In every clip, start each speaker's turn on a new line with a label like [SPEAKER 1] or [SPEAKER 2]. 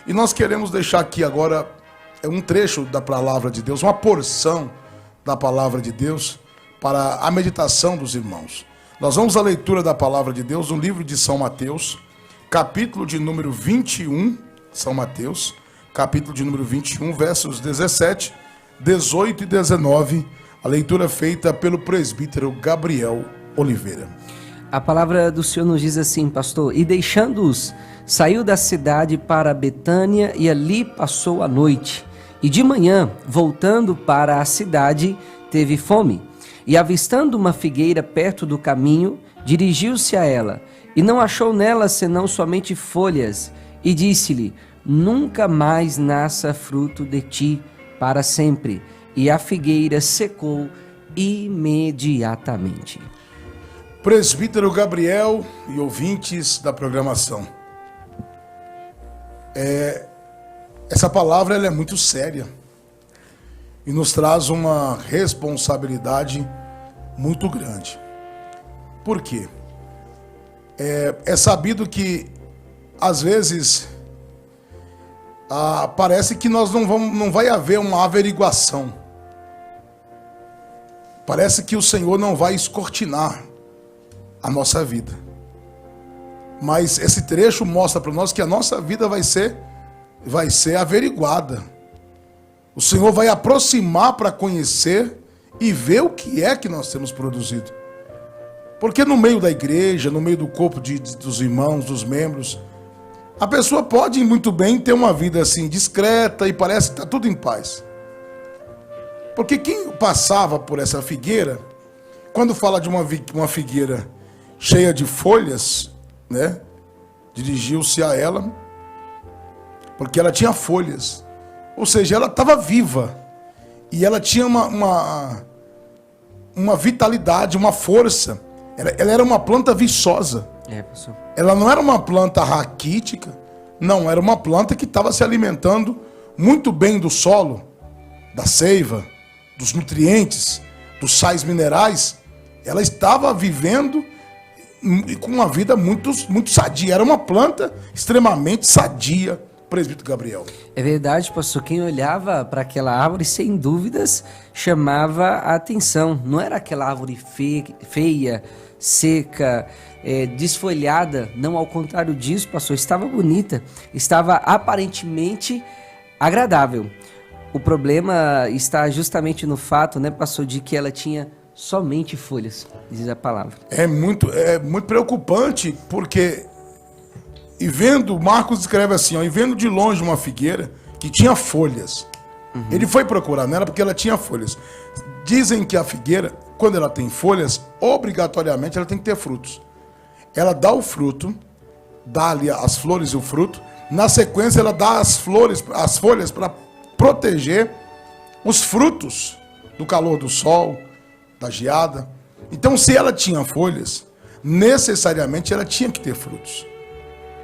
[SPEAKER 1] E nós queremos deixar aqui agora um trecho da palavra de Deus, uma porção da palavra de Deus para a meditação dos irmãos. Nós vamos à leitura da palavra de Deus no livro de São Mateus, capítulo de número 21, São Mateus, capítulo de número 21, versos 17, 18 e 19, a leitura feita pelo presbítero Gabriel Oliveira.
[SPEAKER 2] A palavra do Senhor nos diz assim, pastor: e deixando-os, saiu da cidade para Betânia e ali passou a noite. E de manhã, voltando para a cidade, teve fome. E avistando uma figueira perto do caminho, dirigiu-se a ela, e não achou nela senão somente folhas, e disse-lhe: nunca mais nasça fruto de ti para sempre. E a figueira secou imediatamente.
[SPEAKER 1] Presbítero Gabriel e ouvintes da programação, essa palavra ela é muito séria e nos traz uma responsabilidade muito grande. Por quê? É sabido que às vezes parece que não vai haver uma averiguação. Parece que o Senhor não vai escortinar a nossa vida. Mas esse trecho mostra para nós que a nossa vida vai ser averiguada. O Senhor vai aproximar para conhecer e ver o que é que nós temos produzido. Porque no meio da igreja, no meio do corpo dos irmãos, dos membros, a pessoa pode muito bem ter uma vida assim discreta e parece que está tudo em paz. Porque quem passava por essa figueira, quando fala de uma figueira cheia de folhas, né? Dirigiu-se a ela, porque ela tinha folhas. Ou seja, ela estava viva. E ela tinha uma vitalidade, uma força. Ela era uma planta viçosa.
[SPEAKER 2] Professor.
[SPEAKER 1] Ela não era uma planta raquítica. Não, era uma planta que estava se alimentando muito bem do solo, da seiva, dos nutrientes, dos sais minerais. Ela estava vivendo com uma vida muito sadia. Era uma planta extremamente sadia, presbítero Gabriel.
[SPEAKER 2] É verdade, pastor. Quem olhava para aquela árvore, sem dúvidas, chamava a atenção. Não era aquela árvore feia, seca, desfolhada. Não, ao contrário disso, pastor, estava bonita. Estava aparentemente agradável. O problema está justamente no fato, né, pastor, de que ela tinha somente folhas, diz a palavra. É muito
[SPEAKER 1] preocupante, porque Marcos escreve assim, e vendo de longe uma figueira que tinha folhas. Ele foi procurar nela porque ela tinha folhas. Dizem que a figueira, quando ela tem folhas, obrigatoriamente ela tem que ter frutos. Ela dá o fruto, dá ali as flores e o fruto, na sequência ela dá as folhas para proteger os frutos do calor do sol, da geada. Então, se ela tinha folhas, necessariamente ela tinha que ter frutos,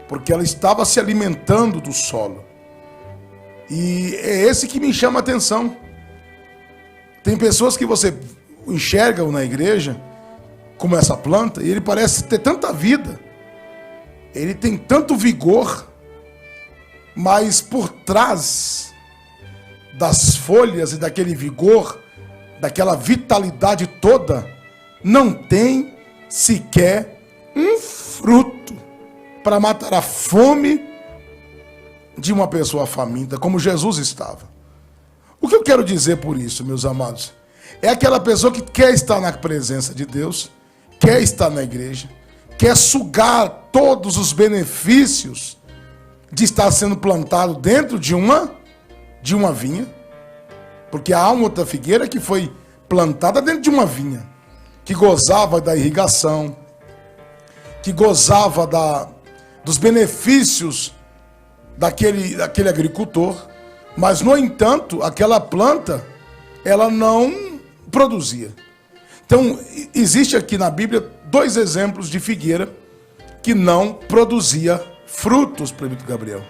[SPEAKER 1] porque ela estava se alimentando do solo. E é esse que me chama a atenção. Tem pessoas que você enxerga na igreja como essa planta, e ele parece ter tanta vida, ele tem tanto vigor, mas por trás das folhas e daquele vigor, daquela vitalidade toda, não tem sequer um fruto para matar a fome de uma pessoa faminta, como Jesus estava. O que eu quero dizer por isso, meus amados? É aquela pessoa que quer estar na presença de Deus, quer estar na igreja, quer sugar todos os benefícios de estar sendo plantado dentro de uma vinha. Porque há uma outra figueira que foi plantada dentro de uma vinha, que gozava da irrigação, que gozava dos benefícios daquele agricultor, mas, no entanto, aquela planta, ela não produzia. Então, existe aqui na Bíblia 2 exemplos de figueira que não produzia frutos, presbítero Gabriel.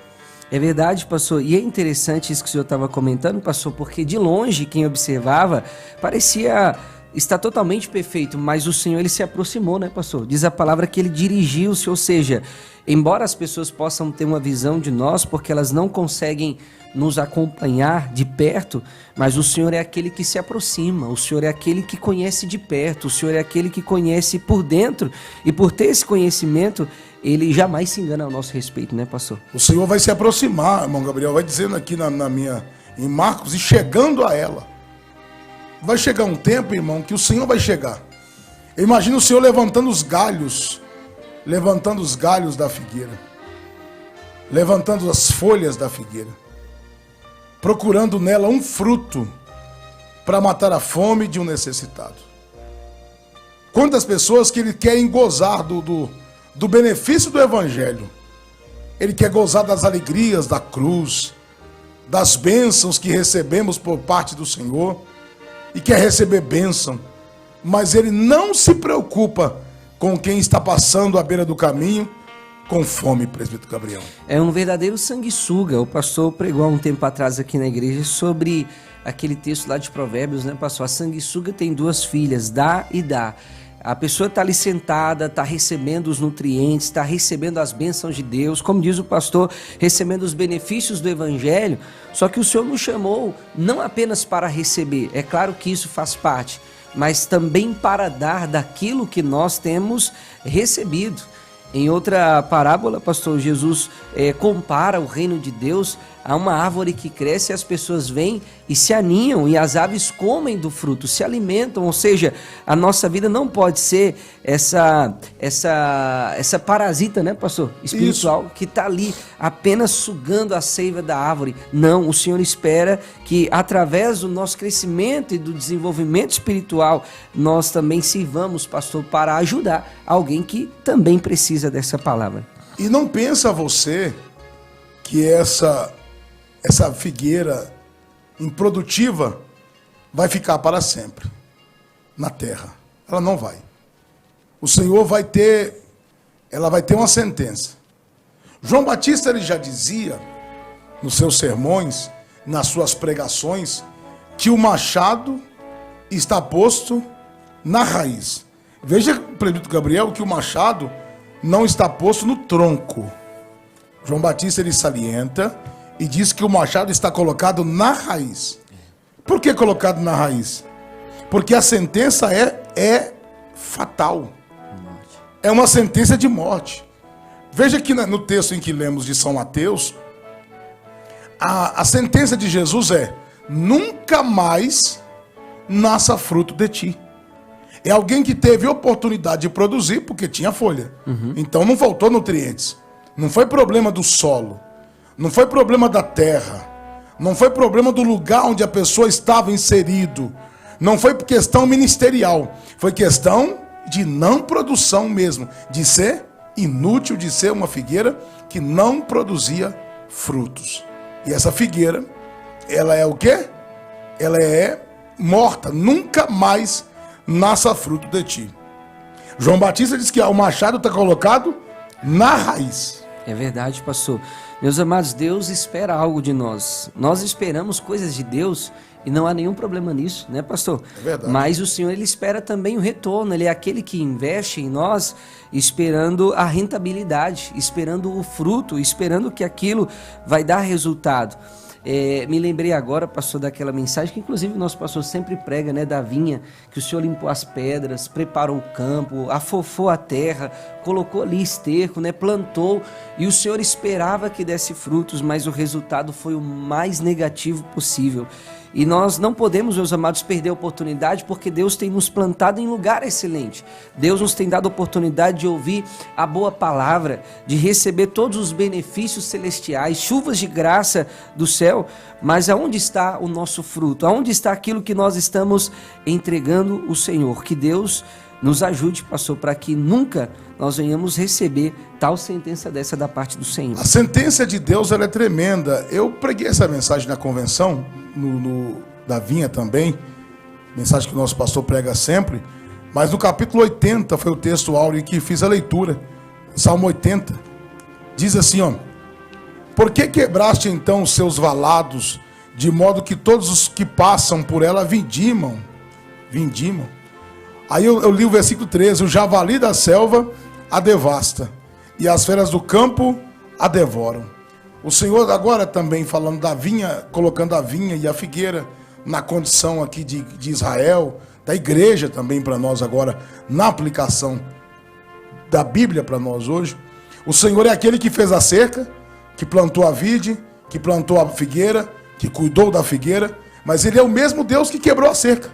[SPEAKER 2] É verdade, pastor. E é interessante isso que o senhor estava comentando, pastor, porque de longe, quem observava, parecia está totalmente perfeito, mas o Senhor, ele se aproximou, né, pastor? Diz a palavra que ele dirigiu-se, ou seja, embora as pessoas possam ter uma visão de nós, porque elas não conseguem nos acompanhar de perto, mas o Senhor é aquele que se aproxima, o Senhor é aquele que conhece de perto, o Senhor é aquele que conhece por dentro, e por ter esse conhecimento, ele jamais se engana ao nosso respeito, né, pastor?
[SPEAKER 1] O Senhor vai se aproximar, irmão Gabriel, vai dizendo aqui em Marcos, e chegando a ela. Vai chegar um tempo, irmão, que o Senhor vai chegar. Imagina o Senhor levantando os galhos da figueira, levantando as folhas da figueira, procurando nela um fruto para matar a fome de um necessitado. Quantas pessoas que ele querem gozar do benefício do Evangelho, ele quer gozar das alegrias da cruz, das bênçãos que recebemos por parte do Senhor, e quer receber bênção, mas ele não se preocupa com quem está passando à beira do caminho com fome, presbítero Gabriel. É um verdadeiro sanguessuga. O pastor pregou há um tempo atrás aqui na igreja sobre aquele texto lá de Provérbios, né, pastor? A sanguessuga tem 2 filhas, dá e dá. A pessoa está ali sentada, está recebendo os nutrientes, está recebendo as bênçãos de Deus, como diz o pastor, recebendo os benefícios do Evangelho, só que o Senhor nos chamou não apenas para receber, é claro que isso faz parte, mas também para dar daquilo que nós temos recebido. Em outra parábola, pastor, Jesus compara o reino de Deus a uma árvore que cresce e as pessoas vêm e se aninham e as aves comem do fruto, se alimentam, ou seja, a nossa vida não pode ser essa parasita, né, pastor, espiritual, isso, que está ali apenas sugando a seiva da árvore. Não, o Senhor espera que através do nosso crescimento e do desenvolvimento espiritual, nós também sirvamos, pastor, para ajudar alguém que também precisa dessa palavra. E não pensa você que essa figueira improdutiva vai ficar para sempre na terra. Ela não vai. O Senhor ela vai ter uma sentença. João Batista, ele já dizia nos seus sermões, nas suas pregações, que o machado está posto na raiz. Veja, presbítero Gabriel, que o machado não está posto no tronco. João Batista, ele salienta e diz que o machado está colocado na raiz. Por que colocado na raiz? Porque a sentença é fatal. É uma sentença de morte. Veja que no texto em que lemos de São Mateus, a sentença de Jesus é: nunca mais nasça fruto de ti. É alguém que teve oportunidade de produzir porque tinha folha. Então não faltou nutrientes. Não foi problema do solo. Não foi problema da terra. Não foi problema do lugar onde a pessoa estava inserido. Não foi questão ministerial. Foi questão de não produção mesmo. De ser inútil, de ser uma figueira que não produzia frutos. E essa figueira, ela é o quê? Ela é morta. Nunca mais nasça fruto de ti. João Batista diz que o machado está colocado na raiz.
[SPEAKER 2] É verdade, pastor. Meus amados, Deus espera algo de nós. Nós esperamos coisas de Deus e não há nenhum problema nisso, né, pastor?
[SPEAKER 1] É verdade.
[SPEAKER 2] Mas o Senhor, ele espera também o retorno. Ele é aquele que investe em nós esperando a rentabilidade, esperando o fruto, esperando que aquilo vai dar resultado. Me lembrei agora, pastor, daquela mensagem que inclusive o nosso pastor sempre prega, né, da vinha, que o Senhor limpou as pedras, preparou o campo, afofou a terra, colocou ali esterco, né, plantou, e o Senhor esperava que desse frutos, mas o resultado foi o mais negativo possível. E nós não podemos, meus amados, perder a oportunidade, porque Deus tem nos plantado em lugar excelente. Deus nos tem dado a oportunidade de ouvir a boa palavra, de receber todos os benefícios celestiais, chuvas de graça do céu. Mas aonde está o nosso fruto? Aonde está aquilo que nós estamos entregando ao Senhor? Que Deus nos ajude, pastor, para que nunca nós venhamos receber tal sentença dessa da parte do Senhor.
[SPEAKER 1] A sentença de Deus, ela é tremenda. Eu preguei essa mensagem na convenção, da vinha também, mensagem que o nosso pastor prega sempre, mas no capítulo 80 foi o texto áureo que fiz a leitura. Salmo 80 diz assim, ó: por que quebraste então os seus valados, de modo que todos os que passam por ela vindimam? Aí eu li o versículo 13, o javali da selva a devasta, e as feras do campo a devoram. O Senhor agora também falando da vinha, colocando a vinha e a figueira na condição aqui de Israel, da igreja também para nós agora, na aplicação da Bíblia para nós hoje. O Senhor é aquele que fez a cerca, que plantou a vide, que plantou a figueira, que cuidou da figueira, mas Ele é o mesmo Deus que quebrou a cerca.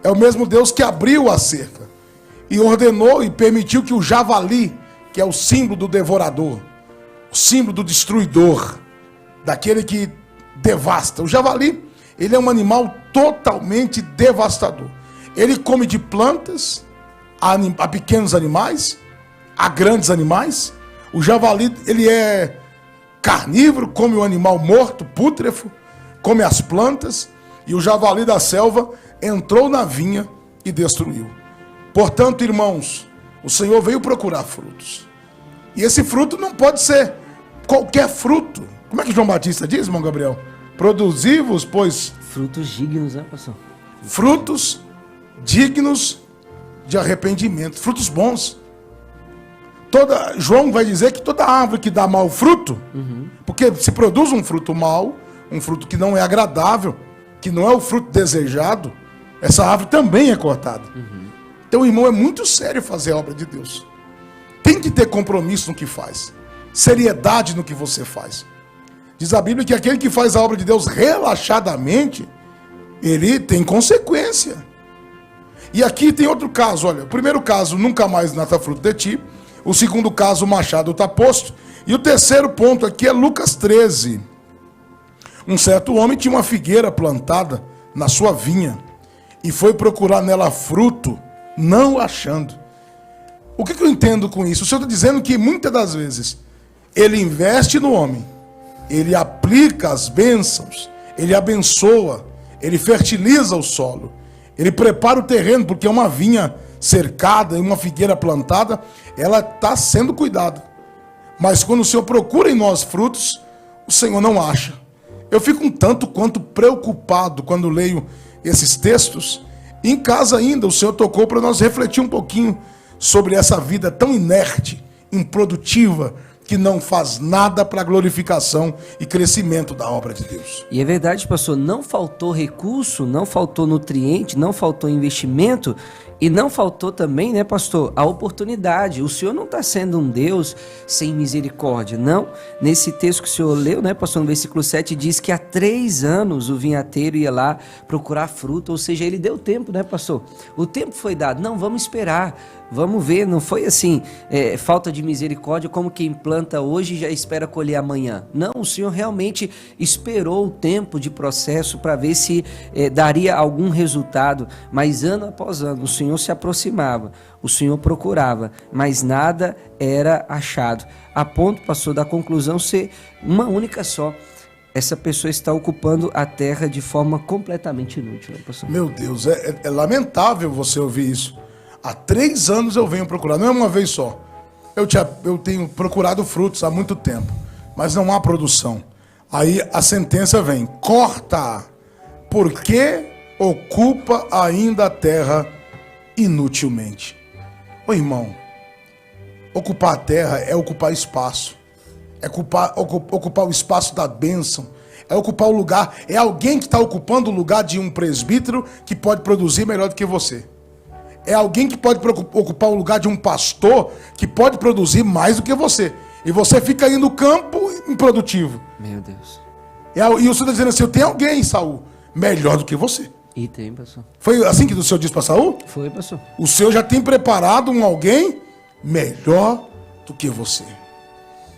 [SPEAKER 1] É o mesmo Deus que abriu a cerca e ordenou e permitiu que o javali, que é o símbolo do devorador, o símbolo do destruidor, daquele que devasta. O javali, ele é um animal totalmente devastador. Ele come de plantas a pequenos animais, a grandes animais. O javali, ele é carnívoro, come o animal morto, pútrefo, come as plantas, e o javali da selva entrou na vinha e destruiu. Portanto, irmãos, o Senhor veio procurar frutos. E esse fruto não pode ser qualquer fruto. Como é que João Batista diz, irmão Gabriel? Produzivos, pois...
[SPEAKER 2] Frutos dignos, né, pastor?
[SPEAKER 1] Frutos dignos de arrependimento. Frutos bons. João vai dizer que toda árvore que dá mau fruto, porque se produz um fruto mau, um fruto que não é agradável, que não é o fruto desejado, essa árvore também é cortada. Então, irmão, é muito sério fazer a obra de Deus. Tem que ter compromisso no que faz, seriedade no que você faz. Diz a Bíblia que aquele que faz a obra de Deus relaxadamente, ele tem consequência. E aqui tem outro caso, olha. O primeiro caso, nunca mais nasça fruto de ti. O segundo caso, o machado está posto. E o terceiro ponto aqui é Lucas 13. Um certo homem tinha uma figueira plantada na sua vinha e foi procurar nela fruto, não achando. O que eu entendo com isso? O Senhor está dizendo que muitas das vezes Ele investe no homem, Ele aplica as bênçãos, Ele abençoa, Ele fertiliza o solo, Ele prepara o terreno, porque é uma vinha cercada e uma figueira plantada, ela está sendo cuidada. Mas quando o Senhor procura em nós frutos, o Senhor não acha. Eu fico um tanto quanto preocupado quando leio esses textos. Em casa ainda, o Senhor tocou para nós refletir um pouquinho sobre essa vida tão inerte, improdutiva, que não faz nada para a glorificação e crescimento da obra de Deus.
[SPEAKER 2] E é verdade, pastor, não faltou recurso, não faltou nutriente, não faltou investimento e não faltou também, né, pastor, a oportunidade. O Senhor não está sendo um Deus sem misericórdia, não. Nesse texto que o senhor leu, né, pastor, no versículo 7, diz que há 3 anos o vinhateiro ia lá procurar fruta, ou seja, ele deu tempo, né, pastor? O tempo foi dado, não, vamos esperar. Vamos ver, não foi assim, falta de misericórdia, como quem planta hoje e já espera colher amanhã. Não, o Senhor realmente esperou o tempo de processo para ver se daria algum resultado. Mas ano após ano, o Senhor se aproximava, o Senhor procurava, mas nada era achado. A ponto, pastor, da conclusão ser uma única só. Essa pessoa está ocupando a terra de forma completamente inútil, né, pastor?
[SPEAKER 1] Meu Deus, é lamentável você ouvir isso. Há 3 anos eu venho procurar, não é uma vez só. Eu tenho procurado frutos há muito tempo, mas não há produção. Aí a sentença vem, corta, porque ocupa ainda a terra inutilmente. Ô irmão, ocupar a terra é ocupar espaço, é ocupar o espaço da bênção, é ocupar o lugar, é alguém que está ocupando o lugar de um presbítero que pode produzir melhor do que você. É alguém que pode ocupar o lugar de um pastor que pode produzir mais do que você. E você fica aí no campo improdutivo.
[SPEAKER 2] Meu Deus.
[SPEAKER 1] E o Senhor está dizendo assim, eu tenho alguém, Saul, melhor do que você.
[SPEAKER 2] E tem, pastor.
[SPEAKER 1] Foi assim que o Senhor disse para Saul?
[SPEAKER 2] Foi, pastor.
[SPEAKER 1] O Senhor já tem preparado alguém melhor do que você.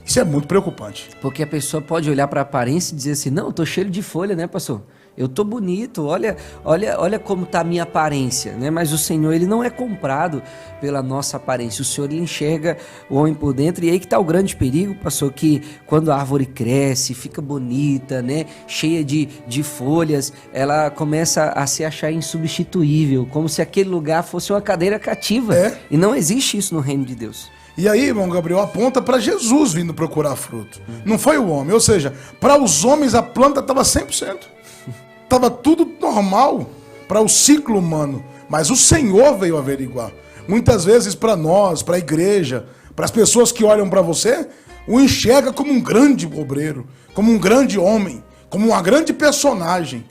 [SPEAKER 1] Isso é muito preocupante.
[SPEAKER 2] Porque a pessoa pode olhar para a aparência e dizer assim, não, eu tô cheio de folha, né, pastor? Eu tô bonito, olha como tá a minha aparência, né? Mas o Senhor, ele não é comprado pela nossa aparência. O Senhor, ele enxerga o homem por dentro. E aí que tá o grande perigo, pastor, que quando a árvore cresce, fica bonita, né? Cheia de folhas, ela começa a se achar insubstituível, como se aquele lugar fosse uma cadeira cativa. E não existe isso no reino de Deus.
[SPEAKER 1] E aí, irmão Gabriel, aponta para Jesus vindo procurar fruto. Não foi o homem. Ou seja, para os homens a planta estava 100%. Estava tudo normal para o ciclo humano. mas o Senhor veio averiguar. Muitas vezes para nós, para a igreja, para as pessoas que olham para você, o enxerga como um grande obreiro, como um grande homem, como uma grande personagem.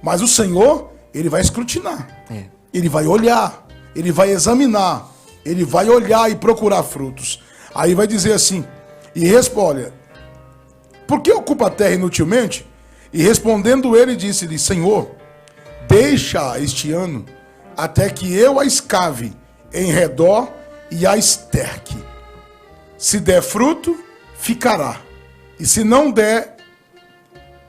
[SPEAKER 1] Mas o Senhor, ele vai escrutinar. Ele vai olhar, ele vai examinar, ele vai olhar e procurar frutos. Aí vai dizer assim, e responde, por que ocupa a terra inutilmente? E respondendo ele, disse-lhe, Senhor, deixa este ano, até que eu a escave em redor e a esterque. Se der fruto, ficará. E se não der,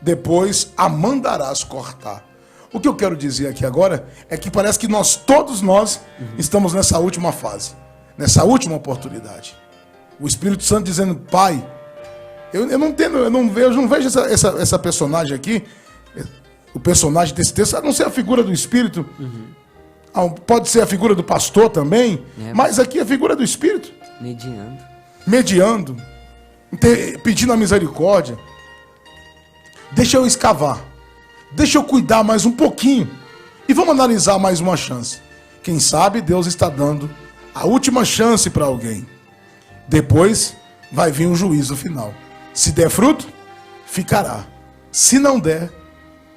[SPEAKER 1] depois a mandarás cortar. O que eu quero dizer aqui agora é que parece que todos nós estamos nessa última fase, nessa última oportunidade. O Espírito Santo dizendo, Pai, eu não vejo essa personagem aqui, o personagem desse texto, a não ser a figura do Espírito, pode ser a figura do pastor também, mas aqui é a figura do Espírito. Mediando, pedindo a misericórdia. Deixa eu escavar. Deixa eu cuidar mais um pouquinho. E vamos analisar mais uma chance. Quem sabe Deus está dando a última chance para alguém. Depois vai vir o juízo final. Se der fruto, ficará. Se não der,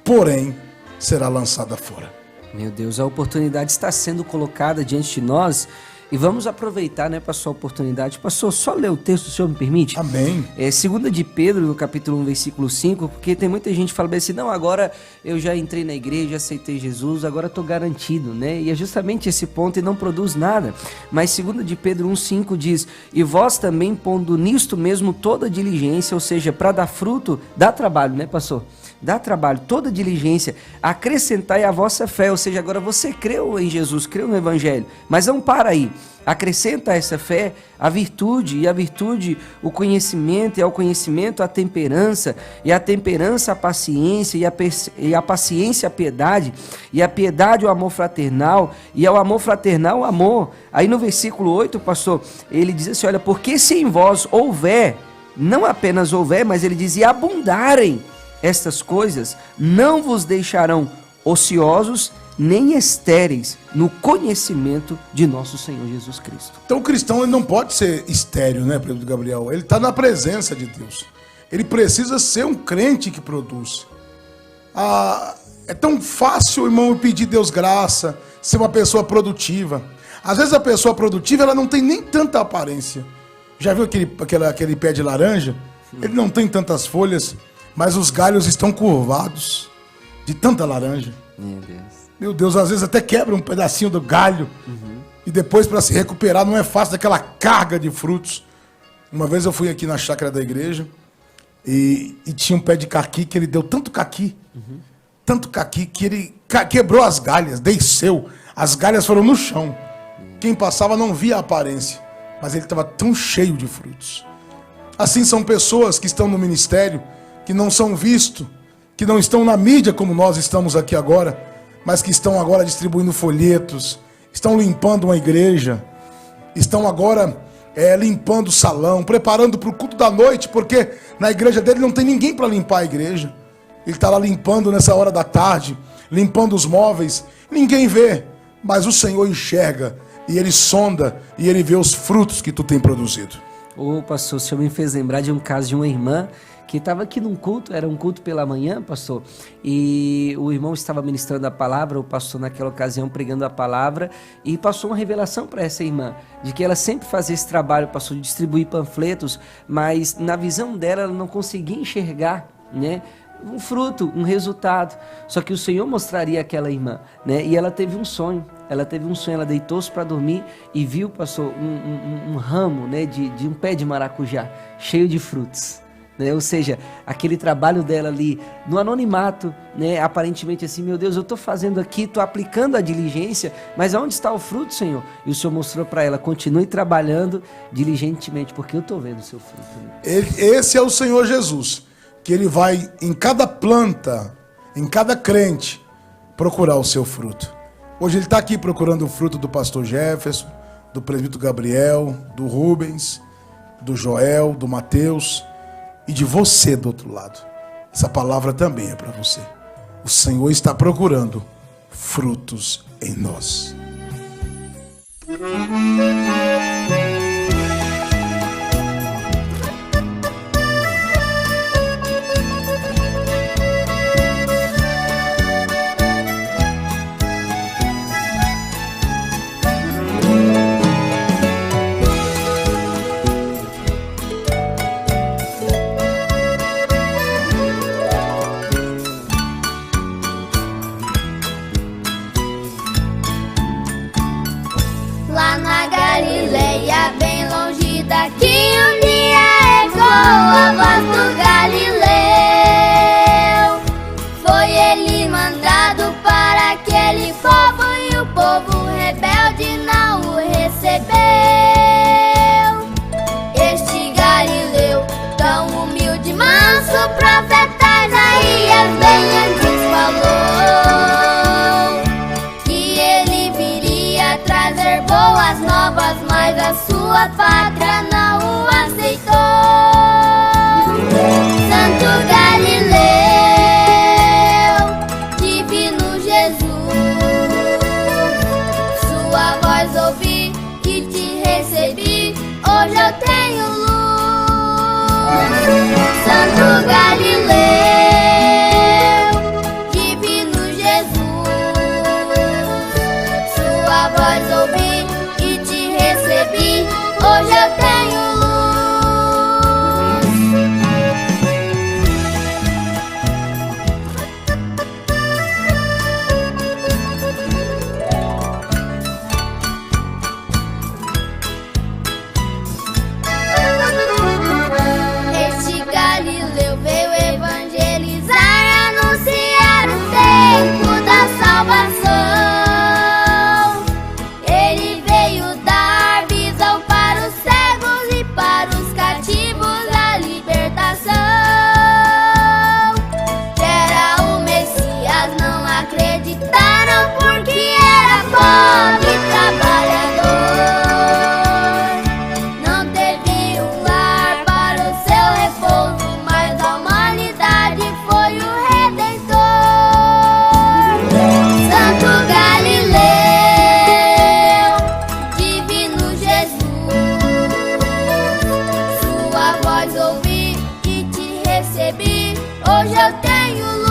[SPEAKER 1] porém, será lançada fora.
[SPEAKER 2] Meu Deus, a oportunidade está sendo colocada diante de nós. E vamos aproveitar, né, pastor, a oportunidade. Pastor, só ler o texto, o senhor me permite?
[SPEAKER 1] Amém.
[SPEAKER 2] 2 de Pedro, no capítulo 1, versículo 5, porque tem muita gente que fala assim, não, agora eu já entrei na igreja, aceitei Jesus, agora estou garantido, né? E é justamente esse ponto e não produz nada. Mas 2 de Pedro 1, 5 diz, e vós também pondo nisto mesmo toda diligência, ou seja, para dar fruto, dá trabalho, né, pastor? Dá trabalho, toda diligência, acrescentai a vossa fé, ou seja, agora você creu em Jesus, creu no Evangelho, mas não para aí, acrescenta a essa fé a virtude, e a virtude o conhecimento, e ao conhecimento a temperança, e a temperança a paciência, e a paciência a piedade, e a piedade o amor fraternal, e ao amor fraternal o amor. Aí no versículo 8, pastor, ele diz assim, olha, porque se em vós houver, não apenas houver, mas ele diz, e abundarem estas coisas, não vos deixarão ociosos nem estéreis no conhecimento de nosso Senhor Jesus Cristo.
[SPEAKER 1] Então o cristão ele não pode ser estéril, né, Pedro Gabriel? Ele está na presença de Deus. Ele precisa ser um crente que produz. É tão fácil, irmão, pedir Deus graça, ser uma pessoa produtiva. Às vezes a pessoa produtiva ela não tem nem tanta aparência. Já viu aquele pé de laranja? Ele não tem tantas folhas, mas os galhos estão curvados de tanta laranja. Meu Deus, às vezes até quebra um pedacinho do galho. E depois para se recuperar não é fácil daquela carga de frutos. Uma vez eu fui aqui na chácara da igreja e tinha um pé de caqui que ele deu tanto caqui que ele quebrou as galhas, desceu. As galhas foram no chão. Quem passava não via a aparência, mas ele estava tão cheio de frutos. Assim são pessoas que estão no ministério, que não são vistos, que não estão na mídia como nós estamos aqui agora, mas que estão agora distribuindo folhetos, estão limpando uma igreja, estão agora limpando o salão, preparando para o culto da noite, porque na igreja dele não tem ninguém para limpar a igreja. Ele está lá limpando nessa hora da tarde, limpando os móveis, ninguém vê, mas o Senhor enxerga, e Ele sonda, e Ele vê os frutos que tu tem produzido.
[SPEAKER 2] Ô, pastor, o senhor me fez lembrar de um caso de uma irmã que estava aqui num culto, era um culto pela manhã, pastor, e o irmão estava ministrando a palavra, o pastor naquela ocasião pregando a palavra, e passou uma revelação para essa irmã, de que ela sempre fazia esse trabalho, pastor, de distribuir panfletos, mas na visão dela ela não conseguia enxergar, né, um fruto, um resultado, só que o Senhor mostraria àquela irmã, né, e ela teve um sonho, ela deitou-se para dormir e viu, pastor, um ramo, né, de um pé de maracujá, cheio de frutos. Né? Ou seja, aquele trabalho dela ali no anonimato, né? Aparentemente assim, meu Deus, eu estou fazendo aqui, estou aplicando a diligência, mas aonde está o fruto, Senhor? E o Senhor mostrou para ela, continue trabalhando diligentemente, porque eu estou vendo o seu fruto. Né?
[SPEAKER 1] Esse é o Senhor Jesus, que Ele vai em cada planta, em cada crente, procurar o seu fruto. Hoje Ele está aqui procurando o fruto do pastor Jefferson, do presbítero Gabriel, do Rubens, do Joel, do Mateus, e de você do outro lado. Essa palavra também é para você. O Senhor está procurando frutos em nós.
[SPEAKER 3] Lá na Galileia, bem longe daqui, um dia ecoou a voz do Galileu. Foi ele mandado para aquele povo e o povo rebelde não o recebeu. Este Galileu, tão humilde, manso, profeta Isaías bem antes falou que ele viria trazer boas novas, mas a sua pátria não o aceitou. Santo Galileu, divino Jesus, sua voz ouvi e te recebi, hoje eu tenho luz. Santo Galileu, divino Jesus, sua voz ouvi e te recebi, hoje eu tenho luz. Este Galileu veio evangelizar, anunciar o tempo da salvação. Ele veio dar visão para os cegos e para os cativos a libertação. Era o Messias, não acreditaram porque era pobre e trabalhador. Não teve um lar para o seu repouso, mas da humanidade foi o Redentor. Santo Galileu, divino Jesus, sua voz ouvi e te recebi, hoje eu tenho luz.